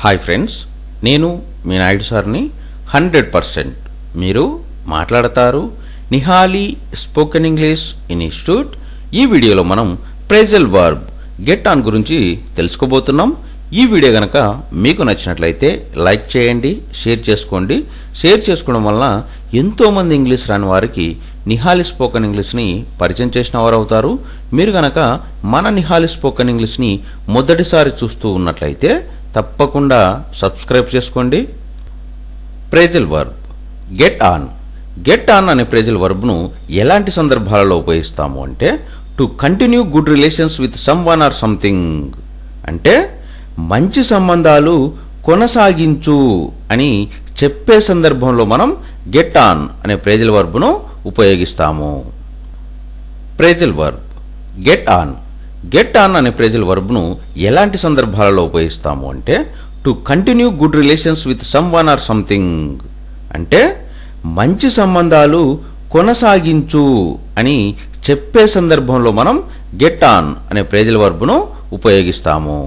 Hi friends, నేను మీ నాయుడు సార్ని. 100% మీరు మాట్లాడతారు. Nihali spoken English institute. ఈ వీడియోలో మనం ప్రెజల్ వర్బ్ గెట్ ఆన్ గురించి తెలుసుకోబోతున్నాం. ఈ వీడియో గనక మీకు నచ్చినట్లయితే లైక్ చేయండి, షేర్ చేసుకోండి. షేర్ చేసుకోవడం వలన ఎంతోమంది ఇంగ్లీష్ రాని వారికి నిహాలి స్పోకెన్ ఇంగ్లీష్ని పరిచయం చేసిన వారు అవుతారు. మీరు గనక మన నిహాలి స్పోకెన్ ఇంగ్లీష్ని మొదటిసారి చూస్తూ ఉన్నట్లయితే తప్పకుండా సబ్స్క్రైబ్ చేసుకోండి. Phrasal verb get on. Get on అనే ప్రెజల్ వర్బ్ను ఎలాంటి సందర్భాలలో ఉపయోగిస్తాము అంటే, to continue good relations with some one or something, అంటే మంచి సంబంధాలు కొనసాగించు అని చెప్పే సందర్భంలో మనం గెట్ ఆన్ అనే ప్రెజల్ వర్బ్ను ఉపయోగిస్తాము. Phrasal verb get on. Get on అనే ప్రెజల్ వర్బ్ను ఎలాంటి సందర్భాలలో ఉపయోగిస్తాము అంటే, to continue good relations with some one or something, అంటే మంచి సంబంధాలు కొనసాగించు అని చెప్పే సందర్భంలో మనం గెట్ ఆన్ అనే ప్రెజల్ వర్బ్ను ఉపయోగిస్తాము.